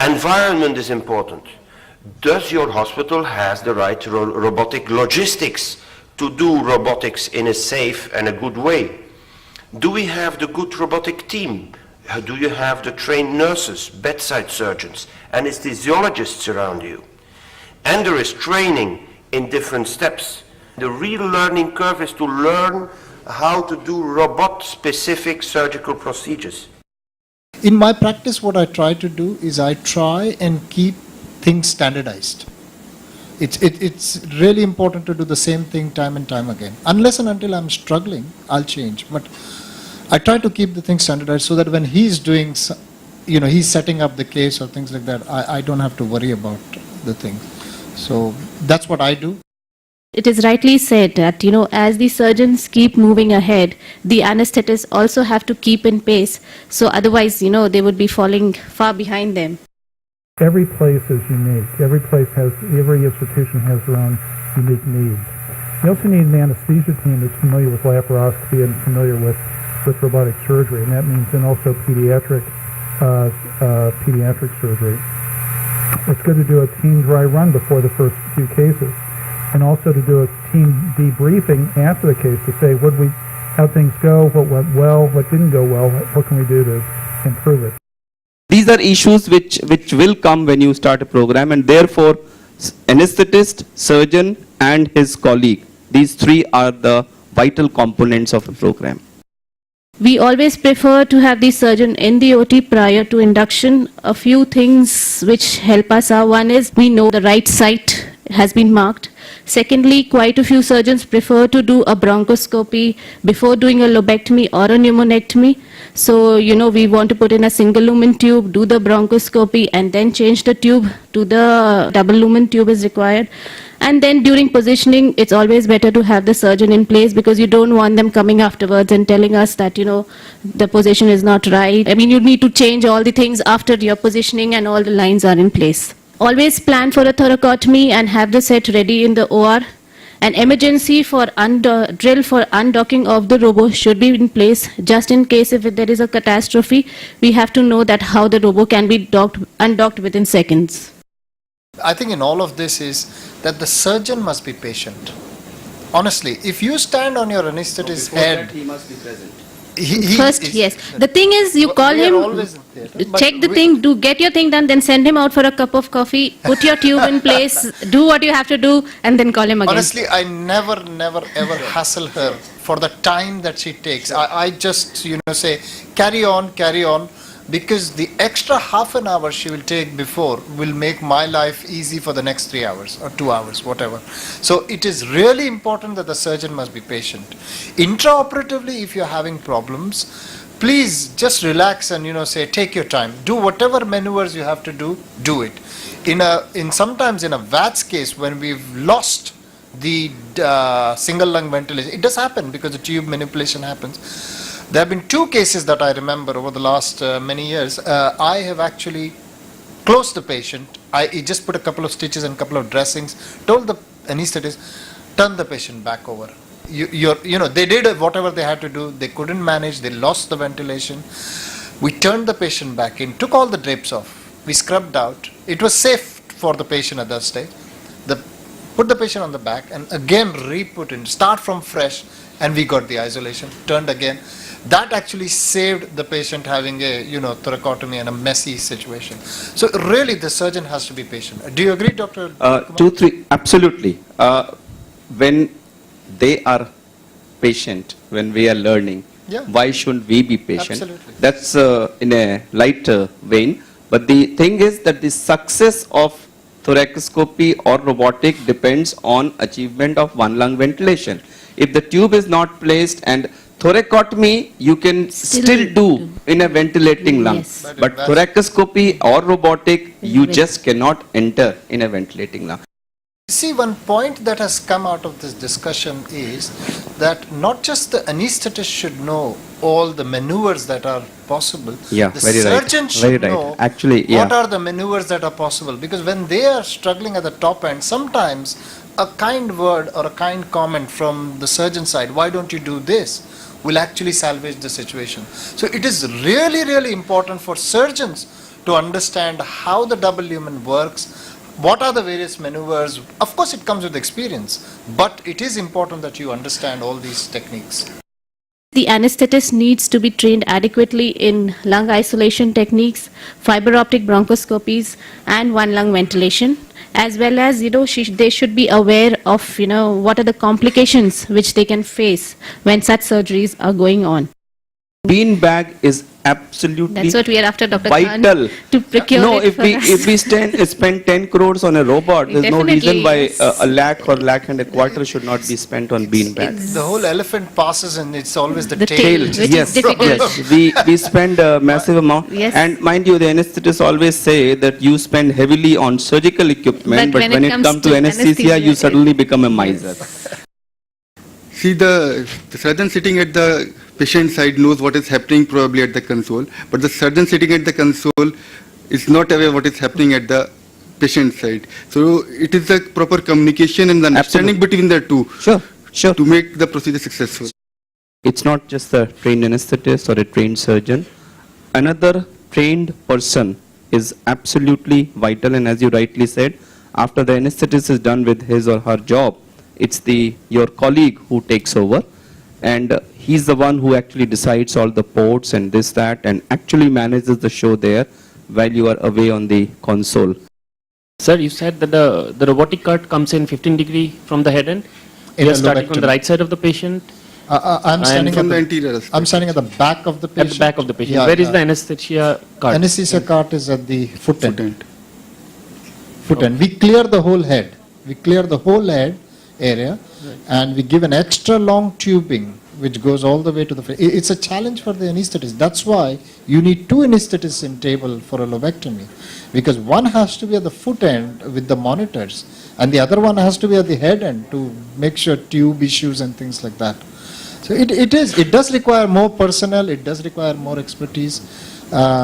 Environment is important. Does your hospital has the right robotic logistics to do robotics in a safe and a good way? Do we have the good robotic team? Do you have the trained nurses, bedside surgeons, anesthesiologists around you? And there is training in different steps. The real learning curve is to learn how to do robot-specific surgical procedures. In my practice, what I try to do is I try and keep things standardized. It's really important to do the same thing time and time again. Unless and until I'm struggling, I'll change. But I try to keep the things standardized so that when he's doing, he's setting up the case or things like that, I don't have to worry about the thing. So that's what I do. It is rightly said that, as the surgeons keep moving ahead, the anesthetists also have to keep in pace. So otherwise, they would be falling far behind them. Every place is unique. Every institution has their own unique needs. You also need an anesthesia team that's familiar with laparoscopy and familiar with robotic surgery, and that means then also pediatric surgery. It's good to do a team dry run before the first few cases, and also to do a team debriefing after the case to say how things go, what went well, what didn't go well, what can we do to improve it. These are issues which will come when you start a program, and therefore anesthetist, surgeon and his colleague, these three are the vital components of a program. We always prefer to have the surgeon in the OT prior to induction. A few things which help us are, one is we know the right site has been marked. Secondly, quite a few surgeons prefer to do a bronchoscopy before doing a lobectomy or a pneumonectomy. So, we want to put in a single lumen tube, do the bronchoscopy and then change the tube to the double lumen tube is required. And then during positioning, it's always better to have the surgeon in place because you don't want them coming afterwards and telling us that, the position is not right. I mean, you need to change all the things after your positioning and all the lines are in place. Always plan for a thoracotomy and have the set ready in the OR. An emergency for drill for undocking of the robo should be in place just in case if there is a catastrophe. We have to know that how the robo can be undocked within seconds. I think in all of this is that the surgeon must be patient. Honestly, if you stand on your anesthetist's head, he must be present. Yes. The thing is, you call him, check the thing, get your thing done, then send him out for a cup of coffee, put your tube in place, do what you have to do, and then call him again. Honestly, I never ever hassle her for the time that she takes. I just, say, carry on. Because the extra half an hour she will take before will make my life easy for the next 3 hours or 2 hours, whatever. So it is really important that the surgeon must be patient. Intraoperatively, if you're having problems, please just relax and say take your time. Do whatever maneuvers you have to do it. Sometimes in a VATS case when we've lost the single lung ventilation, it does happen because the tube manipulation happens. There have been 2 cases that I remember over the last many years. I have actually closed the patient. I just put a couple of stitches and a couple of dressings, told the anesthetist, turn the patient back over. They did whatever they had to do. They couldn't manage. They lost the ventilation. We turned the patient back in, took all the drapes off. We scrubbed out. It was safe for the patient at that stage. Put the patient on the back and again re-put in, start from fresh, and we got the isolation, turned again. That actually saved the patient having a thoracotomy and a messy situation. So really the surgeon has to be patient. Do you agree, Dr. 2, 3, absolutely. When they are patient, when we are learning, why shouldn't we be patient? Absolutely. That's in a light vein. But the thing is that the success of thoracoscopy or robotic depends on achievement of one lung ventilation. If the tube is not placed, and thoracotomy you can still do in a ventilating lung, Yes. but thoracoscopy or robotic you just cannot enter in a ventilating lung. See, one point that has come out of this discussion is that not just the anesthetist should know all the maneuvers that are possible. Yeah, the very right. surgeon should know Actually, what are the maneuvers that are possible. Because when they are struggling at the top end, sometimes a kind word or a kind comment from the surgeon side, why don't you do this, will actually salvage the situation. So it is really, really important for surgeons to understand how the double lumen works, what are the various maneuvers. Of course, it comes with experience, but it is important that you understand all these techniques. The anesthetist needs to be trained adequately in lung isolation techniques, fiber optic bronchoscopies, and one lung ventilation, as well as, they should be aware of, what are the complications which they can face when such surgeries are going on. Bean bag is absolutely That's what we are after, Dr. vital. Khan, to procure No, it if for we us. if we spend 10 crores on a robot, there's no Definitely, reason why yes. a lakh or lakh and a quarter should not be spent on bean bag. The whole elephant passes and it's always the The tail. tail. which Which is is Yes, difficult. yes, we spend a massive amount. Yes. And mind you, the anesthetists always say that you spend heavily on surgical equipment, but when it comes to anesthesia, you suddenly become a miser. See, the surgeon sitting at the patient side knows what is happening probably at the console, but the surgeon sitting at the console is not aware what is happening at the patient side. So it is the proper communication and the understanding between the two Sure. to make the procedure successful. It's not just a trained anesthetist or a trained surgeon. Another trained person is absolutely vital, and as you rightly said, after the anesthetist is done with his or her job, it's your colleague who takes over, and he's the one who actually decides all the ports and this, that, and actually manages the show there while you are away on the console. Sir, you said that the robotic cart comes in 15 degree from the head end. In We a are starting from the lobectomy. right side of the patient, I'm standing From the at anterior aspect. I'm standing at the back of the patient. at the back of the patient. Yeah, Where is the anesthesia cart? Anesthesia cart is at the foot end. Foot end. Foot end. We clear the whole head. We clear the whole head area, and we give an extra long tubing which goes all the way to the face. It's a challenge for the anesthetist. That's why you need two anesthetists in table for a lobectomy, because one has to be at the foot end with the monitors, and the other one has to be at the head end to make sure tube issues and things like that. So it does require more personnel. It does require more expertise.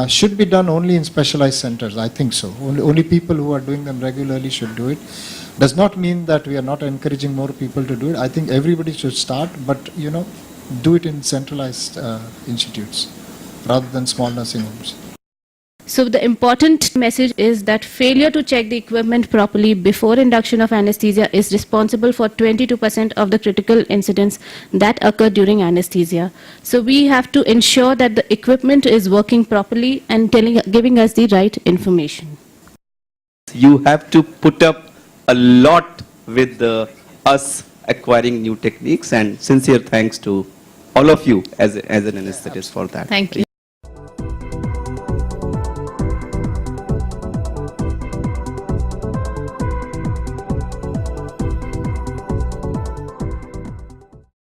Should be done only in specialized centers. I think so. Only people who are doing them regularly should do it. Does not mean that we are not encouraging more people to do it. I think everybody should start, but do it in centralized institutes rather than small nursing homes. So the important message is that failure to check the equipment properly before induction of anesthesia is responsible for 22% of the critical incidents that occur during anesthesia. So we have to ensure that the equipment is working properly and giving us the right information. You have to put up a lot with us acquiring new techniques, and sincere thanks to all of you as an anesthetist for that. Thank you.